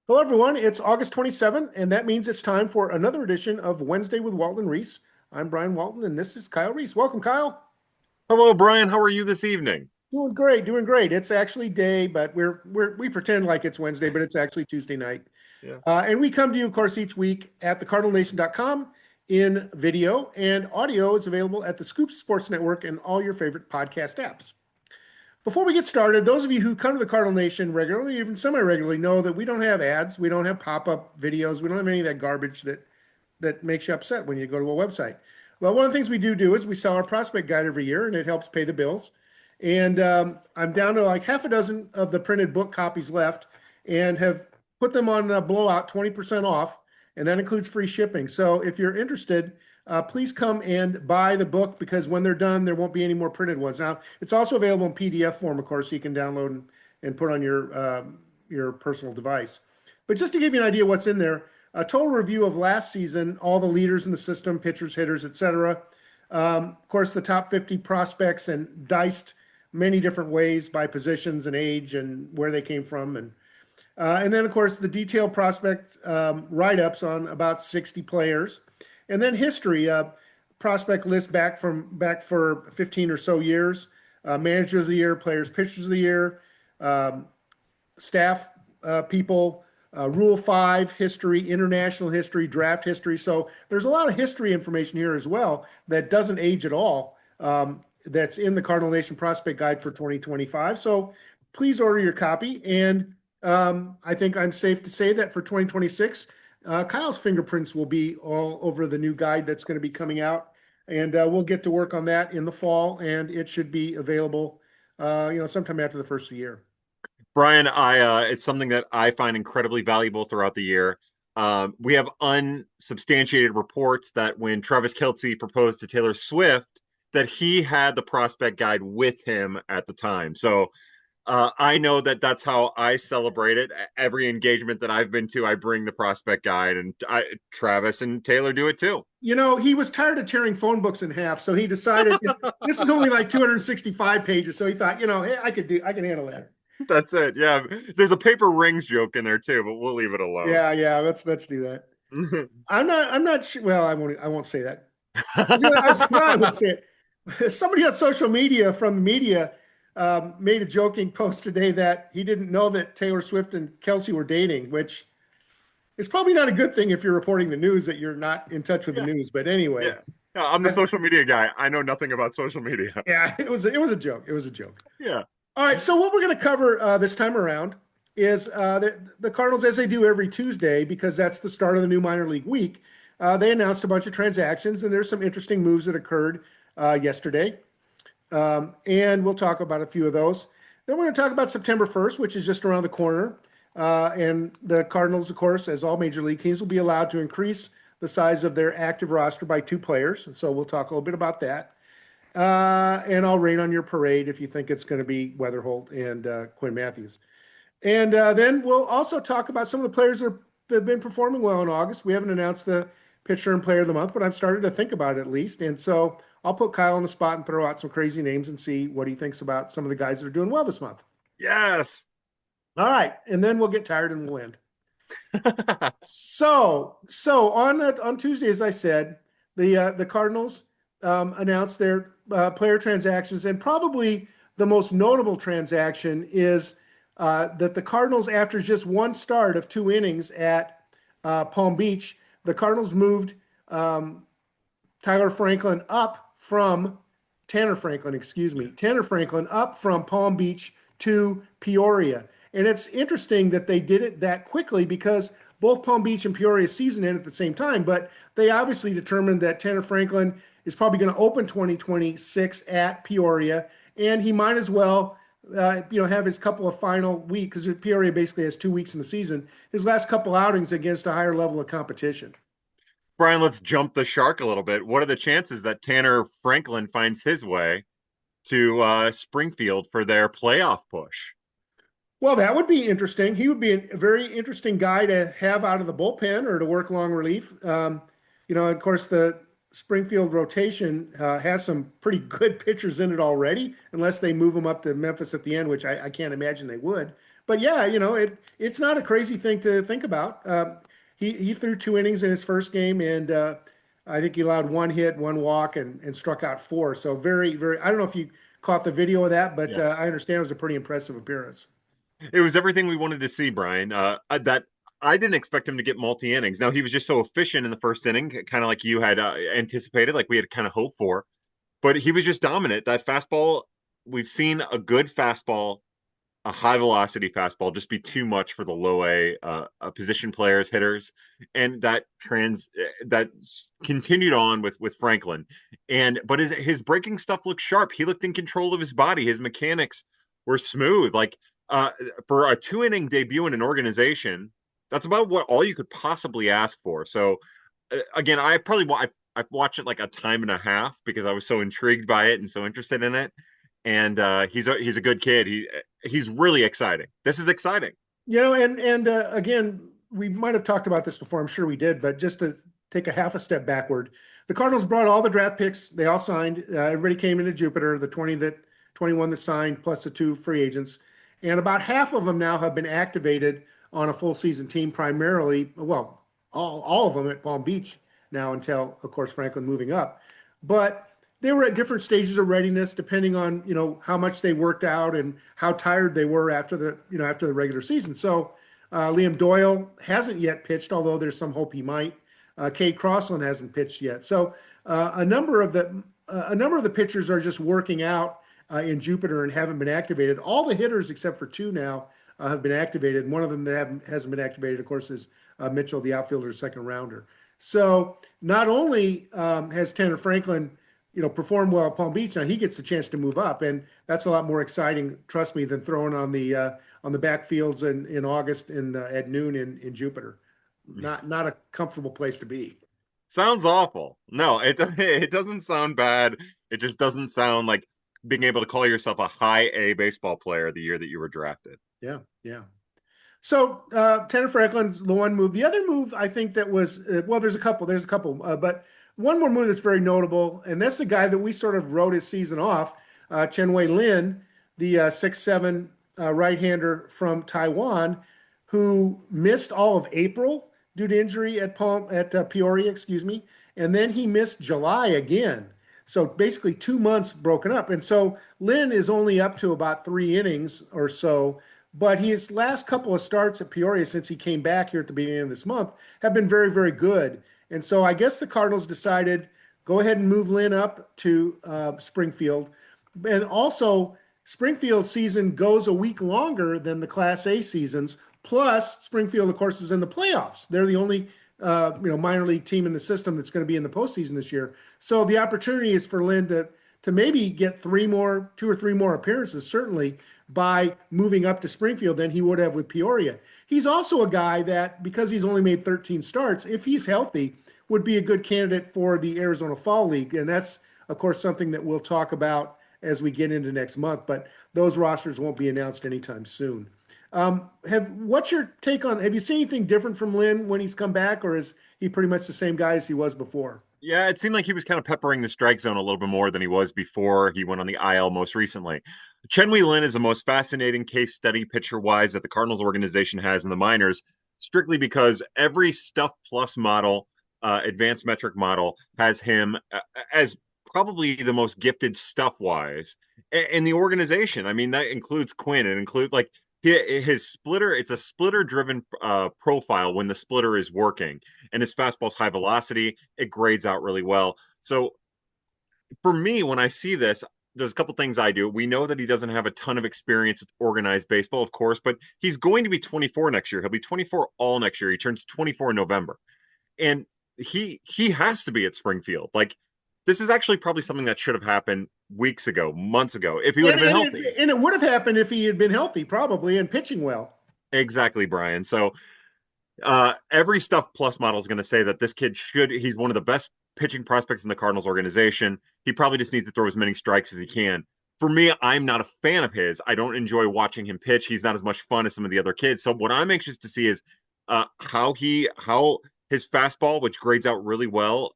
Hello, everyone. It's August 27th, and that means it's time for another edition of Wednesday with Walton and Reis. I'm Brian Walton, and this is Kyle Reis. Welcome, Kyle. Hello, Brian. How are you this evening? Doing great, doing great. It's actually day, but we pretend like it's Wednesday, but it's actually Tuesday night. Yeah. And we come to you, of course, each week at thecardinalnation.com in video, and audio is available at the Scoop Sports Network and all your favorite podcast apps. Before we get started, those of you who come to the Cardinal Nation regularly, even semi-regularly, know that we don't have ads, we don't have pop-up videos, we don't have any of that garbage that makes you upset when you go to a website. Well, one of the things we do is we sell our prospect guide every year, and it helps pay the bills. And I'm down to like half a dozen of the printed book copies left, and have put them on a blowout 20% off, and that includes free shipping. So if you're interested, please come and buy the book, because when they're done, there won't be any more printed ones. Now, it's also available in PDF form, of course, so you can download and put on your personal device. But just to give you an idea what's in there, a total review of last season, all the leaders in the system, pitchers, hitters, etc. Of course, the top 50 prospects, and diced many different ways by positions and age and where they came from, and then, of course, the detailed prospect write-ups on about 60 players. And then history, prospect list back for 15 or so years, manager of the year, players, pitchers of the year, staff people, Rule 5 history, international history, draft history. So there's a lot of history information here as well that doesn't age at all. That's in the Cardinal Nation Prospect Guide for 2025. So please order your copy. And I think I'm safe to say that for 2026, Kyle's fingerprints will be all over the new guide that's going to be coming out. And we'll get to work on that in the fall, and it should be available, sometime after the first of the year. Brian, it's something that I find incredibly valuable throughout the year. We have unsubstantiated reports that when Travis Kelce proposed to Taylor Swift, that he had the prospect guide with him at the time. So I know that that's how I celebrate it. Every engagement that I've been to, I bring the prospect guide, and Travis and Taylor do it too. He was tired of tearing phone books in half, so he decided this is only like 265 pages. So he thought, hey, I can handle that. That's it. Yeah, there's a paper rings joke in there too, but we'll leave it alone. Yeah. Let's do that. I'm not sure. Well, I won't say that. I would say it. Somebody on social media from the media made a joking post today that he didn't know that Taylor Swift and Kelce were dating, which is probably not a good thing if you're reporting the news that you're not in touch with the Yeah, news. But anyway, yeah. I'm the social media guy. I know nothing about social media. yeah, it was a joke. It was a joke. Yeah. All right, so what we're going to cover this time around is the Cardinals, as they do every Tuesday, because that's the start of the new minor league week. They announced a bunch of transactions, and there's some interesting moves that occurred yesterday. And we'll talk about a few of those. Then we're going to talk about September 1st, which is just around the corner. And the Cardinals, of course, as all major league teams, will be allowed to increase the size of their active roster by 2 players. And so we'll talk a little bit about that. And I'll rain on your parade if you think it's going to be Weatherholt and Quinn Matthews. And then we'll also talk about some of the players that have been performing well in August. We haven't announced the pitcher and player of the month, but I've started to think about it at least. And so I'll put Kyle on the spot and throw out some crazy names and see what he thinks about some of the guys that are doing well this month. Yes. All right. And then we'll get tired and we'll end. So on Tuesday, as I said, the Cardinals announced their player transactions, and probably the most notable transaction is that the Cardinals, after just one start of 2 innings at Palm Beach, the Cardinals moved Tanner Franklin up from Palm Beach to Peoria. And it's interesting that they did it that quickly, because both Palm Beach and Peoria's season ended at the same time, but they obviously determined that Tanner Franklin is probably going to open 2026 at Peoria, and he might as well have his couple of final weeks, because Peoria basically has 2 weeks in the season, his last couple outings against a higher level of competition. Brian, let's jump the shark a little bit. What are the chances that Tanner Franklin finds his way to Springfield for their playoff push? Well, that would be interesting. He would be a very interesting guy to have out of the bullpen or to work long relief. Of course, the Springfield rotation has some pretty good pitchers in it already, unless they move them up to Memphis at the end, which I can't imagine they would. But yeah, it's not a crazy thing to think about. He threw 2 innings in his first game, and I think he allowed 1 hit, 1 walk, and struck out 4. So very, very. I don't know if you caught the video of that, but Yes. I understand it was a pretty impressive appearance. It was everything we wanted to see, Brian. That I didn't expect him to get multi innings. Now he was just so efficient in the first inning, kind of like you had anticipated, like we had kind of hoped for. But he was just dominant. That fastball, we've seen a good fastball, a high velocity fastball, just be too much for the low A position players, hitters, and that continued on with Franklin. And but his breaking stuff looked sharp. He looked in control of his body. His mechanics were smooth. Like uh, for a 2 inning debut in an organization, that's about what all you could possibly ask for. So again, I watched it like a time and a half because I was so intrigued by it and so interested in it. And he's a good kid. He's really exciting. This is exciting. And again, we might have talked about this before. I'm sure we did, but just to take a half a step backward, the Cardinals brought all the draft picks. They all signed. Everybody came into Jupiter. The 21 that signed, plus the 2 free agents, and about half of them now have been activated on a full season team. Primarily, well, all of them at Palm Beach now, until of course Franklin moving up, but they were at different stages of readiness depending on how much they worked out and how tired they were after the regular season. So Liam Doyle hasn't yet pitched, although there's some hope he might. Cade Crossland hasn't pitched yet. So a number of the pitchers are just working out in Jupiter and haven't been activated. All the hitters except for 2 now have been activated. And one of them that hasn't been activated, of course, is Mitchell, the outfielder, second rounder. So not only has Tanner Franklin performed well at Palm Beach, now he gets a chance to move up, and that's a lot more exciting, trust me, than throwing on the backfields in August at noon in Jupiter. Not a comfortable place to be. Sounds awful. No, it doesn't sound bad. It just doesn't sound like being able to call yourself a high A baseball player the year that you were drafted. Yeah, yeah. So Tanner Franklin's the one move. The other move I think that was well, there's a couple, but one more move that's very notable, and that's the guy that we sort of wrote his season off, Chen-Wei Lin, the 6'7" right-hander from Taiwan, who missed all of April due to injury at Peoria, excuse me, and then he missed July again. So basically 2 months broken up, and so Lin is only up to about 3 innings or so. But his last couple of starts at Peoria since he came back here at the beginning of this month have been very, very good. And so I guess the Cardinals decided go ahead and move Lynn up to Springfield. And also, Springfield's season goes a week longer than the Class A seasons. Plus, Springfield, of course, is in the playoffs. They're the only minor league team in the system that's going to be in the postseason this year. So the opportunity is for Lynn to maybe get 2 or 3 more appearances, certainly, by moving up to Springfield than he would have with Peoria. He's also a guy that, because he's only made 13 starts, if he's healthy, would be a good candidate for the Arizona Fall League. And that's, of course, something that we'll talk about as we get into next month. But those rosters won't be announced anytime soon. What's your take on, have you seen anything different from Lynn when he's come back, or is he pretty much the same guy as he was before? Yeah, it seemed like he was kind of peppering the strike zone a little bit more than he was before he went on the IL most recently. Chen-Wei Lin is the most fascinating case study pitcher-wise that the Cardinals organization has in the minors, strictly because every Stuff Plus model, advanced metric model, has him as probably the most gifted stuff-wise in the organization. I mean, that includes Quinn. It includes like his splitter. It's a splitter-driven profile when the splitter is working, and his fastball's high velocity. It grades out really well. So for me, when I see this, there's a couple things I do. We know that he doesn't have a ton of experience with organized baseball, of course, but he's going to be 24 next year. He'll be 24 all next year. He turns 24 in November. And he has to be at Springfield. Like, this is actually probably something that should have happened weeks ago, months ago, if he would have been healthy. And it would have happened if he had been healthy, probably, and pitching well. Exactly, Brian. So every Stuff Plus model is going to say that this kid he's one of the best pitching prospects in the Cardinals organization. He probably just needs to throw as many strikes as he can. For me, I'm not a fan of his. I don't enjoy watching him pitch. He's not as much fun as some of the other kids. So what I'm anxious to see is how his fastball, which grades out really well,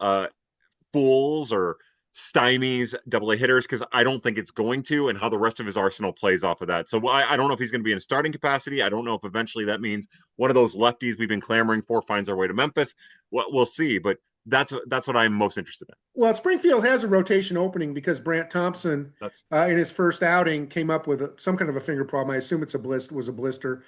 fools or stymies double-A hitters, because I don't think it's going to, and how the rest of his arsenal plays off of that. So I don't know if he's going to be in a starting capacity. I don't know if eventually that means one of those lefties we've been clamoring for finds our way to Memphis. We'll see, but that's what I'm most interested in. Well, Springfield has a rotation opening because Brant Thompson, That's in his first outing, came up with some kind of a finger problem. I assume it's a blister. Was a blister.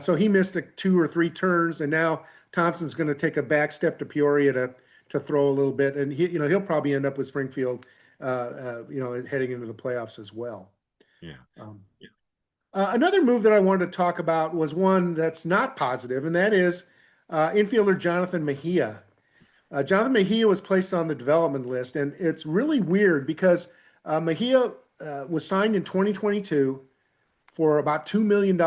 So he missed 2 or 3 turns, and now Thompson's going to take a back step to Peoria to throw a little bit, and he'll probably end up with Springfield, heading into the playoffs as well. yeah. Um, Yeah. Another move that I wanted to talk about was one that's not positive, and that is infielder Jonathan Mejia. Jonathan Mejia was placed on the development list, and it's really weird because Mejia was signed in 2022 for about $2 million.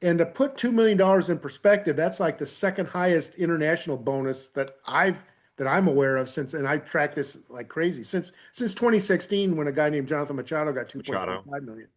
And to put $2 million in perspective, that's like the second highest international bonus that I'm aware of since, and I tracked this like crazy since 2016 when a guy named Jonathan Machado got Machado. 2.45 million.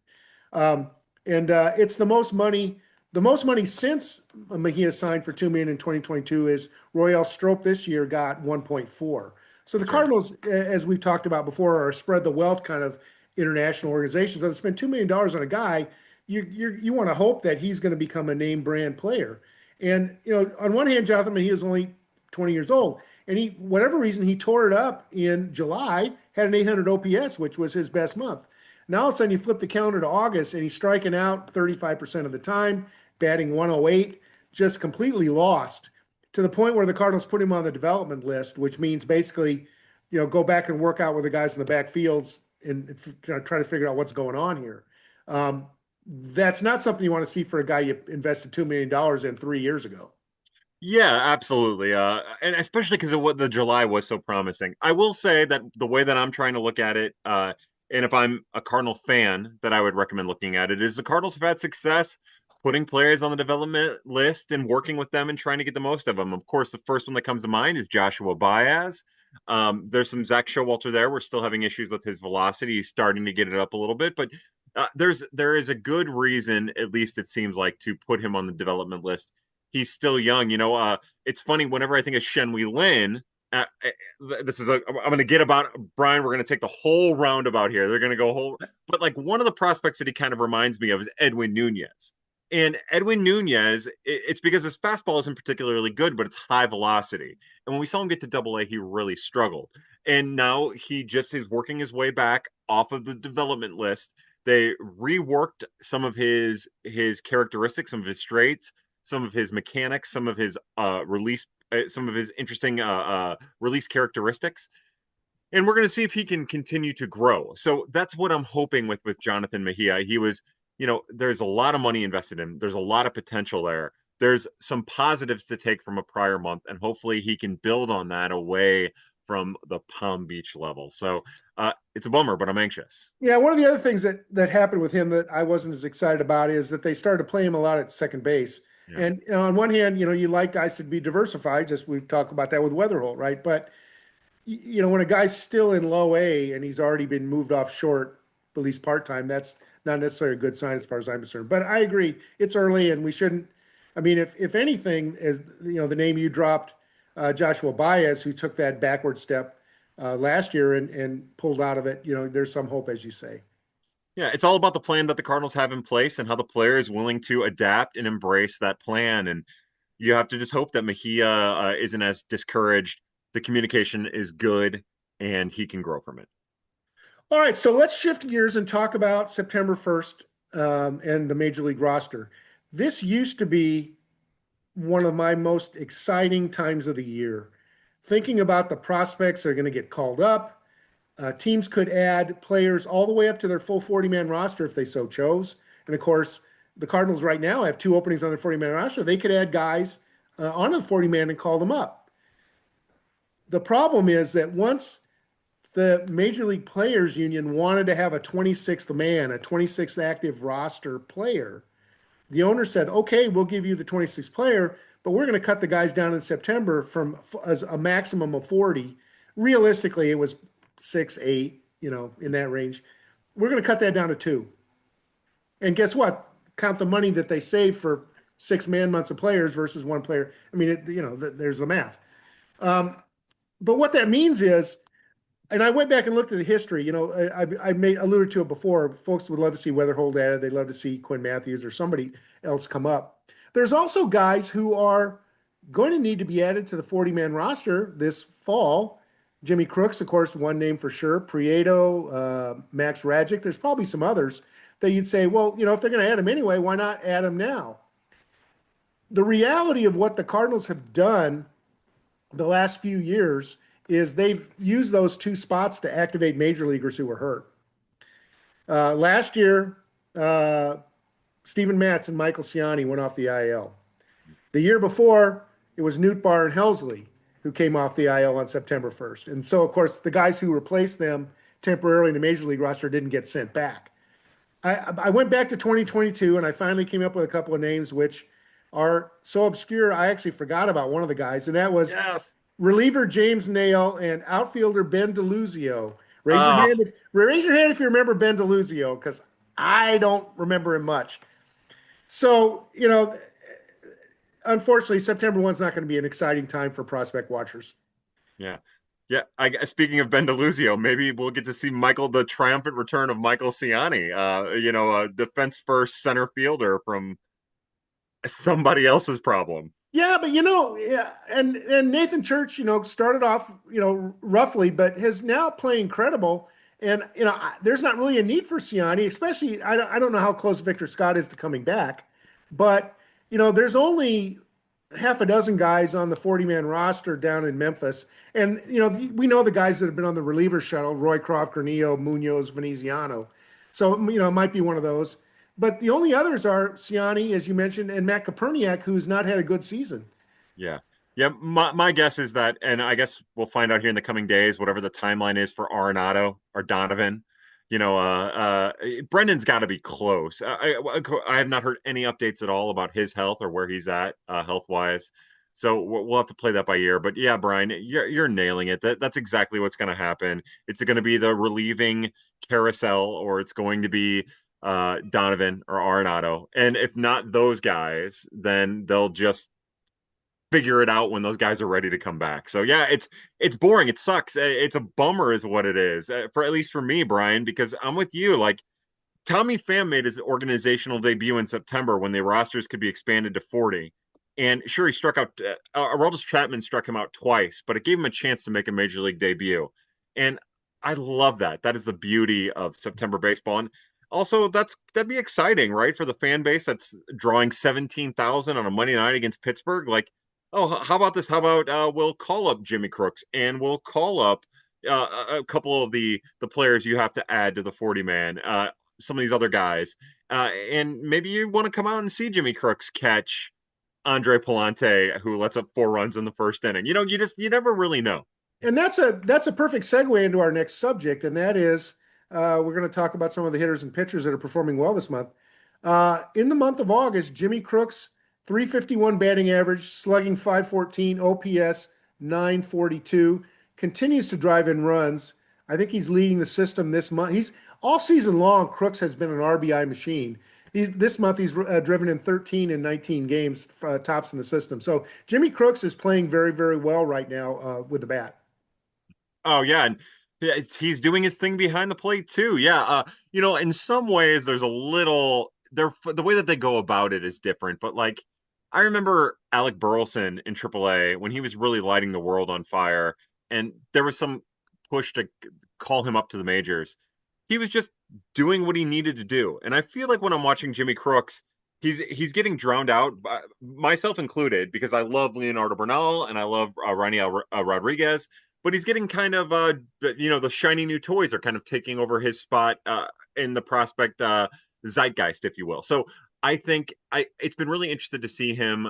And it's the most money. The most money since Mejia signed for $2 million in 2022 is Royal Strope this year got 1.4. So the That's right. Cardinals, as we've talked about before, are a spread the wealth kind of international organizations. So to spend $2 million on a guy, you want to hope that he's going to become a name brand player. And on one hand, Jonathan Mejia is only 20 years old, and whatever reason he tore it up in July, had an 800 OPS, which was his best month. Now all of a sudden you flip the calendar to August and he's striking out 35% of the time, batting 108, just completely lost to the point where the Cardinals put him on the development list, which means basically, go back and work out with the guys in the back fields and try to figure out what's going on here. That's not something you want to see for a guy you invested $2 million in 3 years ago. Yeah, absolutely. And especially because of what the July was so promising. I will say that the way that I'm trying to look at it, and if I'm a Cardinal fan, that I would recommend looking at it is the Cardinals have had success putting players on the development list and working with them and trying to get the most of them. Of course, the first one that comes to mind is Joshua Baez. There's some Zach Showalter there. We're still having issues with his velocity. He's starting to get it up a little bit, but there is a good reason, at least it seems like, to put him on the development list. He's still young. It's funny whenever I think of Chen-Wei Lin. Uh, I'm going to get about Brian. We're going to take the whole roundabout here. They're going to go whole, but like one of the prospects that he kind of reminds me of is Edwin Nunez. And Edwin Nunez, it's because his fastball isn't particularly good, but it's high velocity. And when we saw him get to Double-A, he really struggled. And now he just is working his way back off of the development list. They reworked some of his characteristics, some of his straights, some of his mechanics, some of his release, some of his interesting release characteristics, and we're going to see if he can continue to grow. So that's what I'm hoping with Jonathan Mejia. He was, there's a lot of money invested in him. There's a lot of potential there. There's some positives to take from a prior month, and hopefully he can build on that away from the Palm Beach level. So it's a bummer, but I'm anxious. Yeah, one of the other things that happened with him that I wasn't as excited about is that they started to play him a lot at second base. Yeah. And on one hand, you like guys to be diversified. Just we've talked about that with Weatherholt, right? But when a guy's still in low A and he's already been moved off short, at least part time, that's not necessarily a good sign as far as I'm concerned. But I agree, it's early and we shouldn't. I mean, if anything, as the name you dropped, Joshua Baez, who took that backward step last year and pulled out of it, there's some hope, as you say. Yeah, it's all about the plan that the Cardinals have in place and how the player is willing to adapt and embrace that plan. And you have to just hope that Mejia isn't as discouraged. The communication is good and he can grow from it. All right, so let's shift gears and talk about September 1st and the Major League roster. This used to be one of my most exciting times of the year. Thinking about the prospects that are going to get called up. Teams could add players all the way up to their full 40-man roster if they so chose. And of course, the Cardinals right now have 2 openings on their 40-man roster. They could add guys onto the 40-man and call them up. The problem is that once the Major League Players Union wanted to have a 26th man, a 26th active roster player, the owner said, okay, we'll give you the 26th player, but we're going to cut the guys down in September from as a maximum of 40. Realistically, it was 6, 8, in that range. We're going to cut that down to 2. And guess what? Count the money that they save for 6 man months of players versus 1 player. I mean, there's the math. But what that means is, and I went back and looked at the history. I made alluded to it before. Folks would love to see Weatherhold added. They'd love to see Quinn Matthews or somebody else come up. There's also guys who are going to need to be added to the 40-man roster this fall. Jimmy Crooks, of course, one name for sure. Prieto, Max Ragic. There's probably some others that you'd say, well, if they're going to add him anyway, why not add him now? The reality of what the Cardinals have done the last few years is they've used those two spots to activate major leaguers who were hurt. Last year, Steven Matz and Michael Ciani went off the IL. The year before, it was Newt Barr and Helsley who came off the IL on September 1st. And so, of course, the guys who replaced them temporarily in the major league roster didn't get sent back. I went back to 2022 and I finally came up with a couple of names which are so obscure I actually forgot about one of the guys, and that was Yes. reliever James Nail and outfielder Ben DeLuzio. Uh, Raise your hand if you remember Ben DeLuzio, because I don't remember him much. So, unfortunately, September 1's not going to be an exciting time for prospect watchers. yeah. Yeah, speaking of Ben DeLuzio, maybe we'll get to see the triumphant return of Michael Ciani, a defense first center fielder from somebody else's problem. Yeah, but yeah, and Nathan Church, started off, roughly, but has now played incredible. And there's not really a need for Ciani, especially I don't know how close Victor Scott is to coming back, but there's only half a dozen guys on the 40-man roster down in Memphis, and we know the guys that have been on the reliever shuttle: Roycroft, Granillo, Munoz, Veneziano. So it might be one of those. But the only others are Ciani, as you mentioned, and Matt Koperniak, who's not had a good season. Yeah. Yeah, my guess is that, and I guess we'll find out here in the coming days, whatever the timeline is for Arenado or Donovan. Brendan's got to be close. I have not heard any updates at all about his health or where he's at health wise. So we'll have to play that by ear. But yeah, Brian, you're nailing it. That's exactly what's going to happen. It's going to be the relieving carousel, or it's going to be Donovan or Arenado. And if not those guys, then they'll just figure it out when those guys are ready to come back. So yeah, it's boring. It sucks. It's a bummer, is what it is. For at least for me, Brian, because I'm with you. Like Tommy Pham made his organizational debut in September when the rosters could be expanded to 40. And sure, he struck out. Aroldis Chapman struck him out twice, but it gave him a chance to make a major league debut. And I love that. That is the beauty of September baseball. And also, that'd be exciting, right, for the fan base that's drawing 17,000 on a Monday night against Pittsburgh. Like, oh, how about this? How about we'll call up Jimmy Crooks and we'll call up a couple of the players you have to add to the 40 man, some of these other guys, and maybe you want to come out and see Jimmy Crooks catch Andre Palante, who lets up 4 runs in the first inning. You never really know. And that's a perfect segue into our next subject, and that is we're going to talk about some of the hitters and pitchers that are performing well this month. In the month of August, Jimmy Crooks, 351 batting average, slugging 514, OPS 942, continues to drive in runs. I think he's leading the system this month. He's all season long. Crooks has been an RBI machine. This month he's driven in 13 and 19 games, tops in the system. So Jimmy Crooks is playing very, very well right now with the bat. Oh yeah, and he's doing his thing behind the plate too. Yeah, in some ways there's a little the way that they go about it is different, but like I remember Alec Burleson in AAA when he was really lighting the world on fire, and there was some push to call him up to the majors. He was just doing what he needed to do, and I feel like when I'm watching Jimmy Crooks, he's getting drowned out, myself included, because I love Leonardo Bernal and I love Raniel Rodriguez, but he's getting kind of the shiny new toys are kind of taking over his spot in the prospect zeitgeist, if you will. So I think it's been really interesting to see him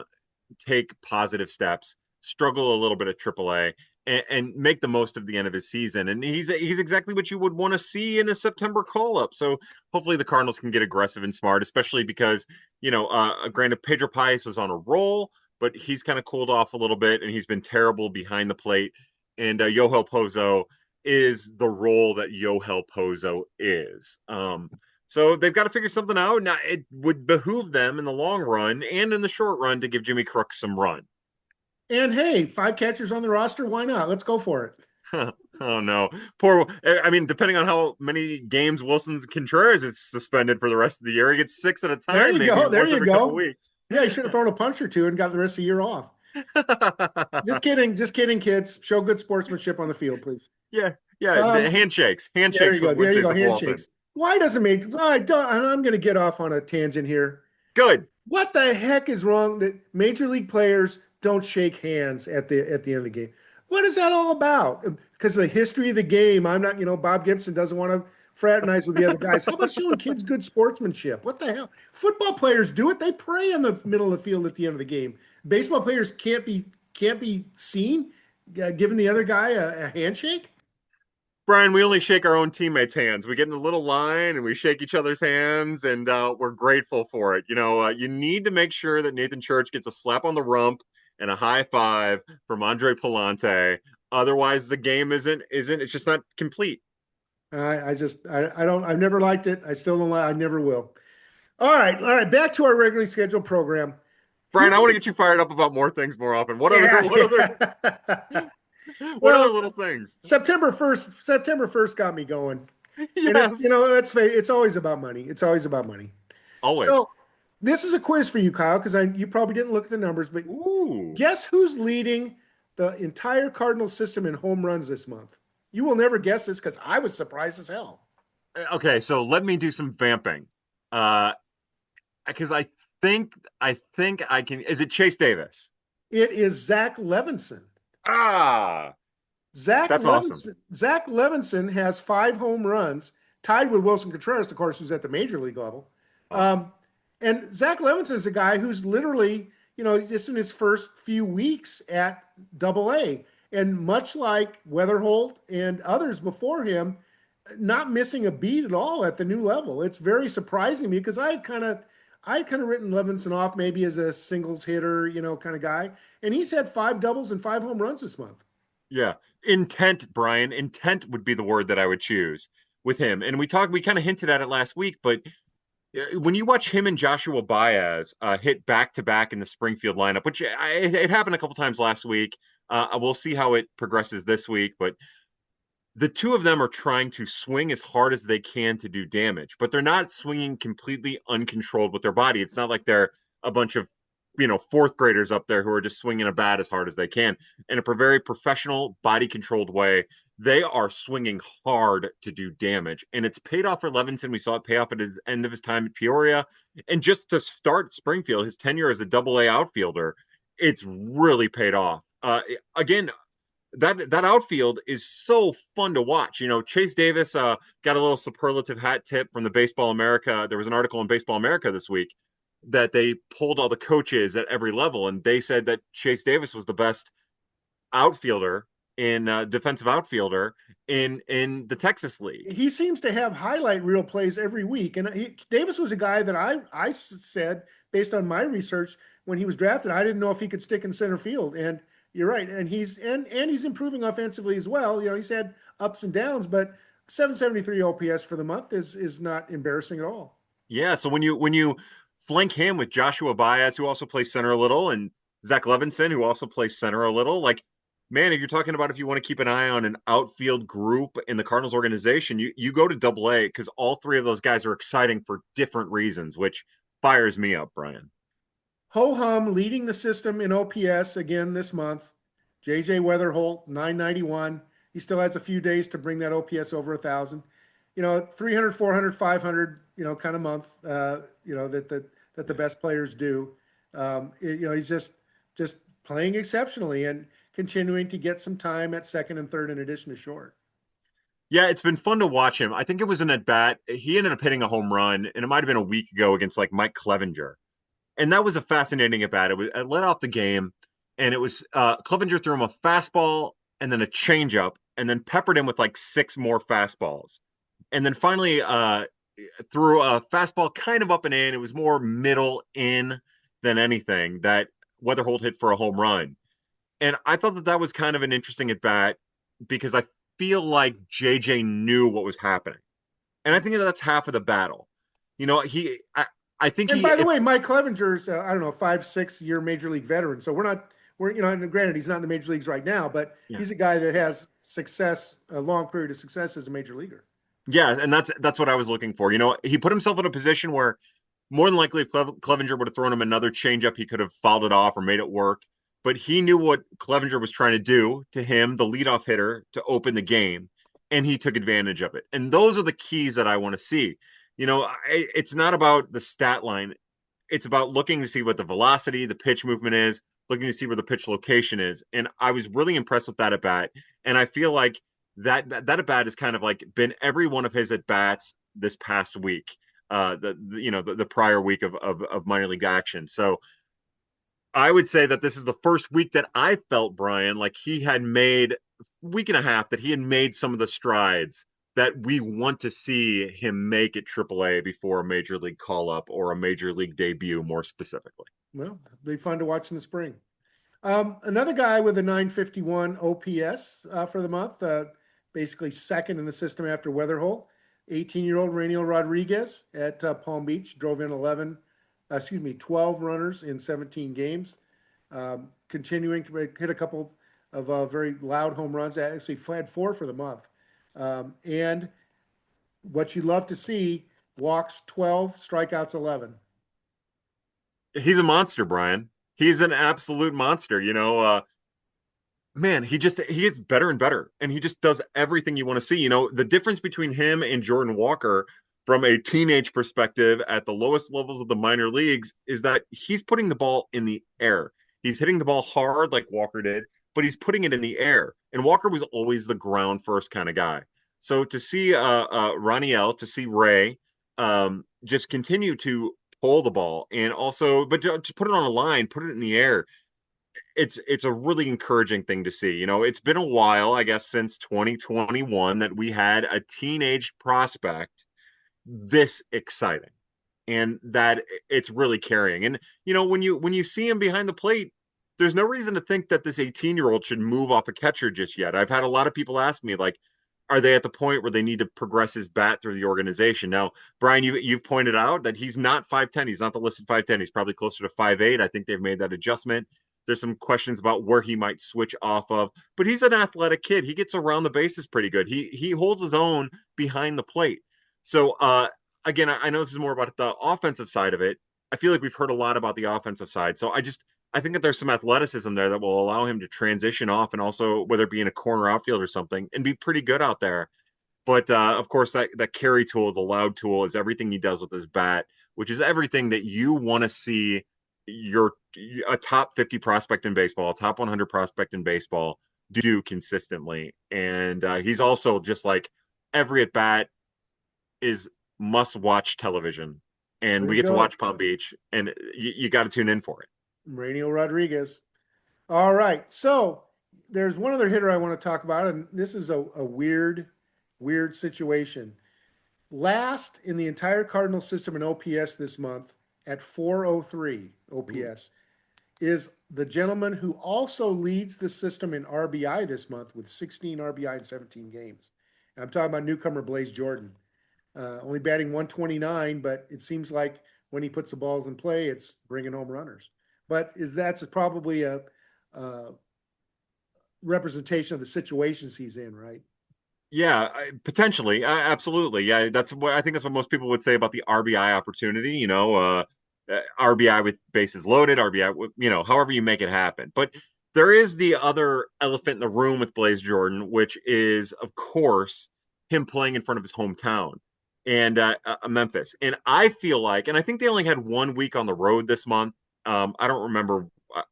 take positive steps, struggle a little bit at AAA, and make the most of the end of his season. And he's exactly what you would want to see in a September call up. So hopefully the Cardinals can get aggressive and smart, especially because granted Pedro Paez was on a roll, but he's kind of cooled off a little bit, and he's been terrible behind the plate. And Yohel Pozo is the role that Yohel Pozo is. So they've got to figure something out. Now, it would behoove them in the long run and in the short run to give Jimmy Crooks some run. And hey, 5 catchers on the roster. Why not? Let's go for it. Oh no. Poor I mean, depending on how many games Wilson Contreras is suspended for the rest of the year, he gets 6 at a There time, you maybe go. There once you every couple go. weeks. Yeah, he should have thrown a punch or two and got the rest of the year off. Just kidding. Just kidding, kids. Show good sportsmanship on the field, please. Yeah, yeah. The Um, handshakes. there Handshakes you for go. There you Wednesdays go. with Walton. Handshakes. Why doesn't make? I don't. I'm going to get off on a tangent here. Good. What the heck is wrong that major league players don't shake hands at the end of the game? What is that all about? Because of the history of the game. I'm not, Bob Gibson doesn't want to fraternize with the other guys. How about showing kids good sportsmanship? What the hell? Football players do it. They pray in the middle of the field at the end of the game. Baseball players can't be seen giving the other guy a handshake. Brian, we only shake our own teammates' hands. We get in a little line and we shake each other's hands, and we're grateful for it. You need to make sure that Nathan Church gets a slap on the rump and a high five from Andre Palante. Otherwise, the game isn't. It's just not complete. I don't. I've never liked it. I still don't like. I never will. All right. Back to our regularly scheduled program. Brian, I want Here's to get you fired up about more things more often. What other yeah, what other yeah. what other Well, little things? September 1st got me going. And it's, Yes, let's face it's always about money. It's always about money. always. So this is a quiz for you, Kyle, because you probably didn't look at the numbers, but Ooh. guess who's leading the entire Cardinal system in home runs this month? You will never guess this because I was surprised as hell. Okay, so let me do some vamping. Uh, because I think I can. Is it Chase Davis? It is Zach Levinson. Ah, Zach that's awesome. Levinson. Zach Levinson has 5 home runs, tied with Wilson Contreras, of course, who's at the major league level. Oh, Um, and Zach Levinson is a guy who's literally, just in his first few weeks at Double A, and much like Weatherholt and others before him, not missing a beat at all at the new level. It's very surprising to me because I had kind of written Levinson off maybe as a singles hitter, kind of guy, and he's had 5 doubles and 5 home runs this month. yeah. Intent, Brian. Intent would be the word that I would choose with him. And we kind of hinted at it last week, but when you watch him and Joshua Baez hit back to back in the Springfield lineup, which it happened a couple times last week. We'll see how it progresses this week, but the two of them are trying to swing as hard as they can to do damage, but they're not swinging completely uncontrolled with their body. It's not like they're a bunch of, fourth graders up there who are just swinging a bat as hard as they can. In a very professional, body controlled way, they are swinging hard to do damage. And it's paid off for Levinson. We saw it pay off at his end of his time at Peoria. And just to start Springfield, his tenure as a double A outfielder, it's really paid off. Again, that outfield is so fun to watch. Chase Davis got a little superlative hat tip from the Baseball America. There was an article in Baseball America this week that they pulled all the coaches at every level, and they said that Chase Davis was the best outfielder in defensive outfielder in the Texas League. He seems to have highlight reel plays every week. And Davis was a guy that I said, based on my research, when he was drafted, I didn't know if he could stick in center field. And you're right. And he's improving offensively as well. He's had ups and downs, but 773 OPS for the month is not embarrassing at all. Yeah, so when you flank him with Joshua Baez, who also plays center a little, and Zach Levinson, who also plays center a little, like, man, if you're talking about if you want to keep an eye on an outfield group in the Cardinals organization, you go to Double A because all three of those guys are exciting for different reasons, which fires me up, Brian. Ho hum leading the system in OPS again this month. JJ Weatherholt 991. He still has a few days to bring that OPS over 1,000. 300, 400, 500. Kind of month. That the best players do. He's just playing exceptionally and continuing to get some time at second and third in addition to short. Yeah, it's been fun to watch him. I think it was an at bat. He ended up hitting a home run, and it might have been a week ago against like Mike Clevenger. And that was a fascinating at bat. It led off the game, and it was Clevenger threw him a fastball and then a changeup, and then peppered him with like 6 more fastballs, and then finally threw a fastball kind of up and in. It was more middle in than anything that Weatherholt hit for a home run, and I thought that was kind of an interesting at bat because I feel like JJ knew what was happening, and I think that's half of the battle. I think And he by the if way, Mike Clevenger's I don't know 5, 6 year major league veteran, so we're not where, and granted, he's not in the major leagues right now, but Yeah. he's a guy that has success, a long period of success as a major leaguer. Yeah, and that's what I was looking for. He put himself in a position where more than likely, if Clevenger would have thrown him another changeup, he could have fouled it off or made it work. But he knew what Clevenger was trying to do to him, the leadoff hitter, to open the game, and he took advantage of it. And those are the keys that I want to see. It's not about the stat line. It's about looking to see what the velocity, the pitch movement is, looking to see where the pitch location is. And I was really impressed with that at bat. And I feel like that at bat has kind of like been every one of his at bats this past week, the prior week of minor league action. So I would say that this is the first week that I felt, Brian, like he had made week and a half that he had made some of the strides that we want to see him make at AAA before a major league call up or a major league debut, more specifically. Well, it'll be fun to watch in the spring. Another guy with a 951 OPS for the month, basically second in the system after Weatherholt. 18-year-old Rainiel Rodriguez at Palm Beach drove in 12 runners in 17 games, continuing to hit a couple of very loud home runs. Actually, had 4 for the month. And what you love to see, walks 12, strikeouts 11. He's a monster, Brian. He's an absolute monster. Man, he gets better and better, and he just does everything you want to see. The difference between him and Jordan Walker from a teenage perspective at the lowest levels of the minor leagues is that he's putting the ball in the air. He's hitting the ball hard like Walker did, but he's putting it in the air. And Walker was always the ground first kind of guy. So to see Raniel, to see Ray just continue to pull the ball and also, but to put it on a line, put it in the air, it's a really encouraging thing to see. It's been a while, I guess, since 2021 that we had a teenage prospect this exciting and that it's really carrying. And when you see him behind the plate, there's no reason to think that this 18-year-old should move off a catcher just yet. I've had a lot of people ask me, like, are they at the point where they need to progress his bat through the organization? Now, Brian, you've pointed out that he's not 5'10. He's not the listed 5'10. He's probably closer to 5'8. I think they've made that adjustment. There's some questions about where he might switch off of, but he's an athletic kid. He gets around the bases pretty good. He holds his own behind the plate. So again, I know this is more about the offensive side of it. I feel like we've heard a lot about the offensive side. So I think that there's some athleticism there that will allow him to transition off and also whether it be in a corner outfield or something and be pretty good out there. But of course, that carry tool, the loud tool, is everything he does with his bat, which is everything that you want to see a top 50 prospect in baseball, a top 100 prospect in baseball do consistently. And he's also just like every at bat is must watch television. And There we you get to go. watch Palm Beach, and you got to tune in for it. Rainiel Rodriguez. All right. So there's one other hitter I want to talk about, and this is a weird, weird situation. Last in the entire Cardinal system in OPS this month at 403 OPS is the gentleman who also leads the system in RBI this month with 16 RBI in 17 games. And I'm talking about newcomer Blaze Jordan. Only batting 129, but it seems like when he puts the balls in play, it's bringing home runners. But that's probably a representation of the situations he's in, right? Yeah, potentially, absolutely. Yeah, that's what I think. That's what most people would say about the RBI opportunity. RBI with bases loaded, RBI, however you make it happen. But there is the other elephant in the room with Blaze Jordan, which is, of course, him playing in front of his hometown and Memphis. And I feel like, and I think they only had 1 week on the road this month. I don't remember. I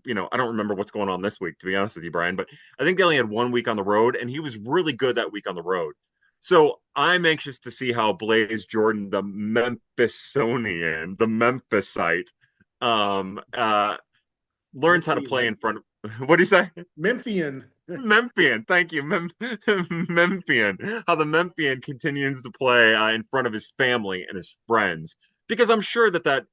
don't remember what's going on this week, to be honest with you, Brian, but I think they only had 1 week on the road, and he was really good that week on the road. So I'm anxious to see how Blaze Jordan, the Memphisonian, the Memphisite, um, uh, learns how to Memphian. play in front of. What do you say? Memphian. Memphian, thank you, Memphian. How the Memphian continues to play in front of his family and his friends, because I'm sure that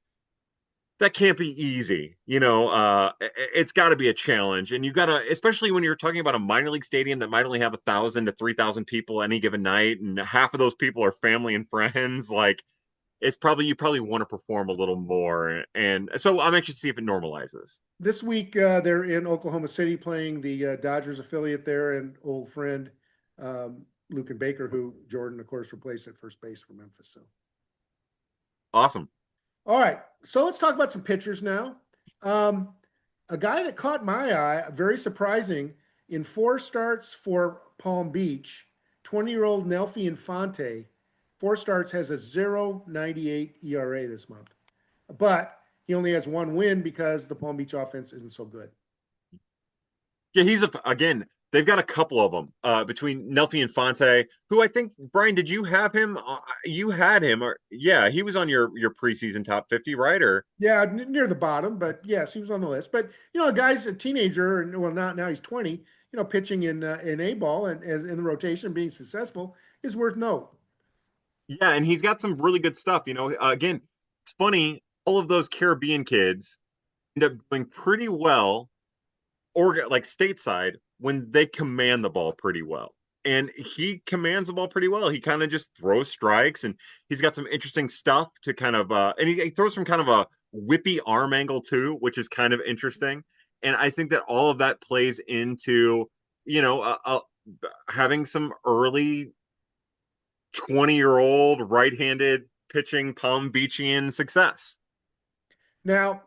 can't be easy. It's got to be a challenge, and you got to, especially when you're talking about a minor league stadium that might only have 1,000 to 3,000 people any given night, and half of those people are family and friends. Like, it's probably you probably want to perform a little more. And so I'm anxious to see if it normalizes. This week, they're in Oklahoma City playing the Dodgers affiliate there, and old friend Luke and Baker, who Jordan, of course, replaced at first base for Memphis. So, Awesome. all right, so let's talk about some pitchers now. Um, a guy that caught my eye, very surprising, in 4 starts for Palm Beach, 20-year-old Nelfi Infante, 4 starts, has a 0.98 ERA this month. But he only has 1 win because the Palm Beach offense isn't so good. Yeah, again. They've got a couple of them between Nelfi and Fonte, who I think Brian, did you have him? You had him, or yeah, he was on your preseason top 50, right? Or Yeah, near the bottom, but yes, he was on the list. But a guy's a teenager, and well, not now he's 20. Pitching in A ball and as in the rotation, being successful is worth note. yeah, and he's got some really good stuff. Again, it's funny. All of those Caribbean kids end up doing pretty well or like stateside when they command the ball pretty well. And he commands the ball pretty well. He kind of just throws strikes and he's got some interesting stuff to kind of and he throws from kind of a whippy arm angle too, which is kind of interesting. And I think that all of that plays into, you know, having some early 20-year-old right-handed pitching Palm Beachian success. Now,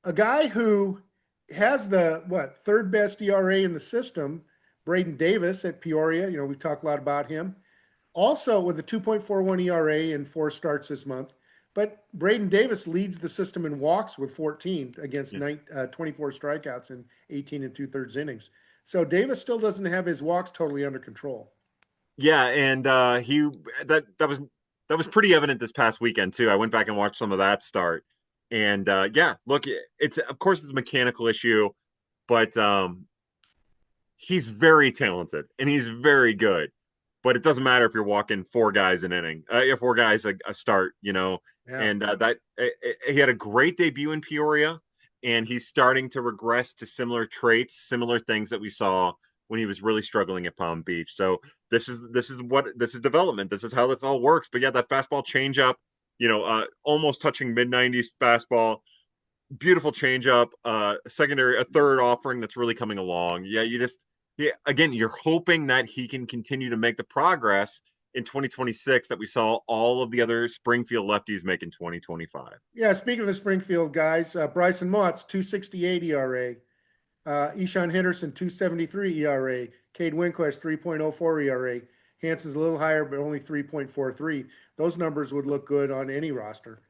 a guy who has the third best ERA in the system, Braden Davis at Peoria. We've talked a lot about him. Also with a 2.41 ERA in 4 starts this month. But Braden Davis leads the system in walks with 14 against Yeah. 24 strikeouts in 18 and 2/3 innings. So Davis still doesn't have his walks totally under control. Yeah, and he that was pretty evident this past weekend too. I went back and watched some of that start, and yeah, look, it's of course it's a mechanical issue, but he's very talented and he's very good. But it doesn't matter if you're walking 4 guys an inning, 4 guys a start, Yeah. And he had a great debut in Peoria, and he's starting to regress to similar traits, similar things that we saw when he was really struggling at Palm Beach. So this is development. This is how this all works. But yeah, that fastball changeup, almost touching mid 90s fastball, beautiful changeup, a third offering that's really coming along. Yeah, again, you're hoping that he can continue to make the progress in 2026 that we saw all of the other Springfield lefties make in 2025. Yeah. Speaking of the Springfield guys, Bryson Mott's 2.68 ERA, Eshawn Henderson 2.73 ERA, Cade Winquist 3.04 ERA. Hanson's a little higher, but only 3.43. Those numbers would look good on any roster.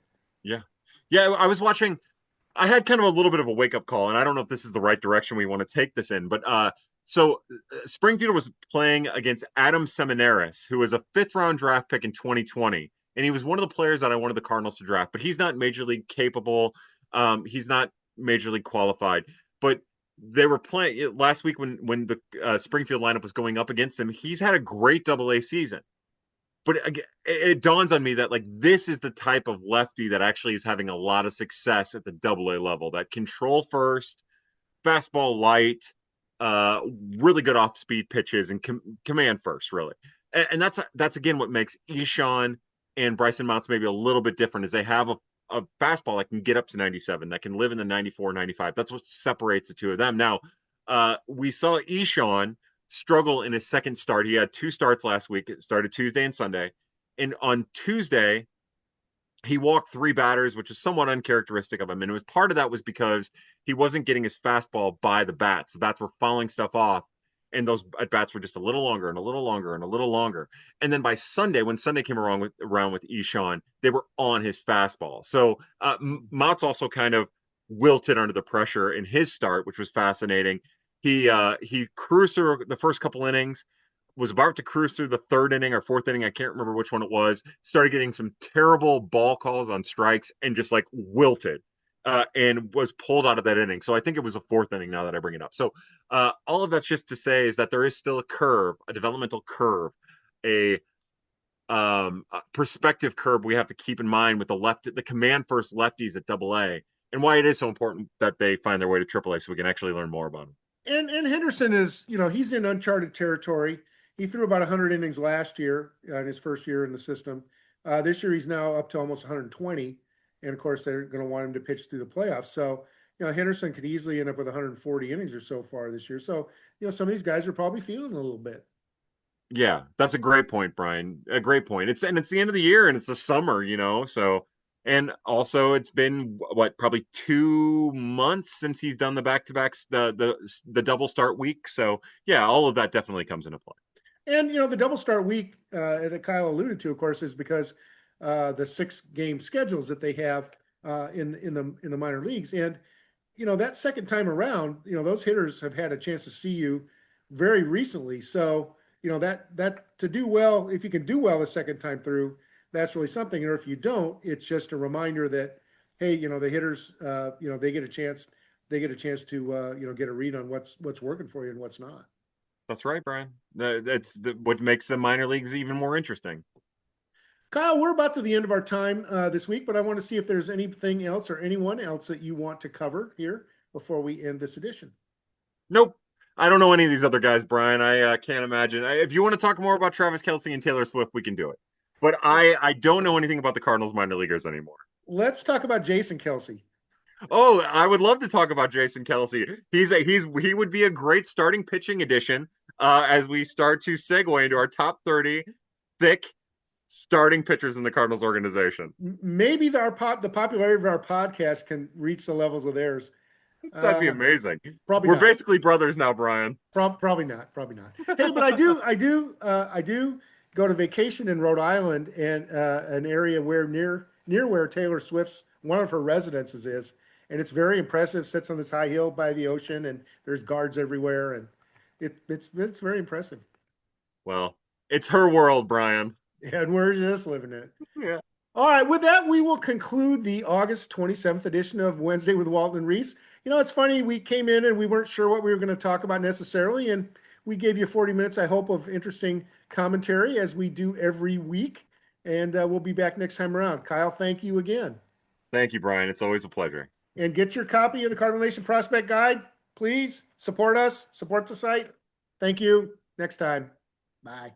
Yeah. Yeah, I was watching. I had kind of a little bit of a wake up call, and I don't know if this is the right direction we want to take this in, but Springfield was playing against Adam Seminaris, who was a 5th-round draft pick in 2020, and he was one of the players that I wanted the Cardinals to draft, but he's not major league capable. He's not major league qualified, but they were playing last week when the Springfield lineup was going up against him. He's had a great Double-A season. But it dawns on me that like this is the type of lefty that actually is having a lot of success at the Double-A level. That control first, fastball light, really good off speed pitches, and command first, really. And that's again what makes Eshawn and Bryson Mounts maybe a little bit different, is they have a fastball that can get up to 97, that can live in the 94, 95. That's what separates the two of them. Now, we saw Eshawn struggle in his second start. He had 2 starts last week. It started Tuesday and Sunday. And on Tuesday, he walked 3 batters, which is somewhat uncharacteristic of him. And it was part of that was because he wasn't getting his fastball by the bats. The bats were fouling stuff off. And those at bats were just a little longer and a little longer and a little longer. And then by Sunday, when Sunday came around with Eshawn, they were on his fastball. So Mott's also kind of wilted under the pressure in his start, which was fascinating. He cruised through the first couple innings, was about to cruise through the 3rd inning or 4th inning. I can't remember which one it was. Started getting some terrible ball calls on strikes and just like wilted and was pulled out of that inning. So I think it was the 4th inning now that I bring it up. So all of that's just to say is that there is still a curve, a developmental curve, a perspective curve we have to keep in mind with the command first lefties at Double-A, and why it is so important that they find their way to Triple-A so we can actually learn more about them. And Henderson is, he's in uncharted territory. He threw about 100 innings last year in his first year in the system. This year he's now up to almost 120, and of course they're going to want him to pitch through the playoffs. So Henderson could easily end up with 140 innings or so far this year. So some of these guys are probably feeling a little bit. Yeah, that's a great point, Brian. A great point. It's the end of the year and it's the summer, so and also it's been what, probably 2 months since he's done the back-to-backs, the double start week. So yeah, all of that definitely comes into play. And the double start week that Kyle alluded to, of course, is because the 6-game schedules that they have in the minor leagues, and that second time around, those hitters have had a chance to see you very recently. So that to do well, if you can do well the second time through, that's really something. Or if you don't, it's just a reminder that hey, the hitters, they get a chance, to get a read on what's working for you and what's not. That's right, Brian. That's what makes the minor leagues even more interesting. Kyle, we're about to the end of our time this week, but I want to see if there's anything else or anyone else that you want to cover here before we end this edition. Nope. I don't know any of these other guys, Brian. I can't imagine. If you want to talk more about Travis Kelce and Taylor Swift, we can do it. But I don't know anything about the Cardinals minor leaguers anymore. Let's talk about Jason Kelce. Oh, I would love to talk about Jason Kelce. He would be a great starting pitching addition as we start to segue into our top 30 thick starting pitchers in the Cardinals organization. Maybe the popularity of our podcast can reach the levels of theirs. That'd be amazing. Probably We're not. basically brothers now, Brian. Probably not. Probably not. Hey, but I do go to vacation in Rhode Island, and an area near where Taylor Swift's one of her residences is, and it's very impressive. Sits on this high hill by the ocean, and there's guards everywhere, and it's very impressive. Well, it's her world, Brian. And we're just living it. Yeah. All right, with that, we will conclude the August 27th edition of Wednesday with Walton and Reis. It's funny, we came in and we weren't sure what we were going to talk about necessarily, and we gave you 40 minutes, I hope, of interesting commentary as we do every week, and we'll be back next time around. Kyle, thank you again. Thank you, Brian. It's always a pleasure. And get your copy of the Cardinal Nation Prospect Guide. Please support us, support the site. Thank you. Next time. Bye.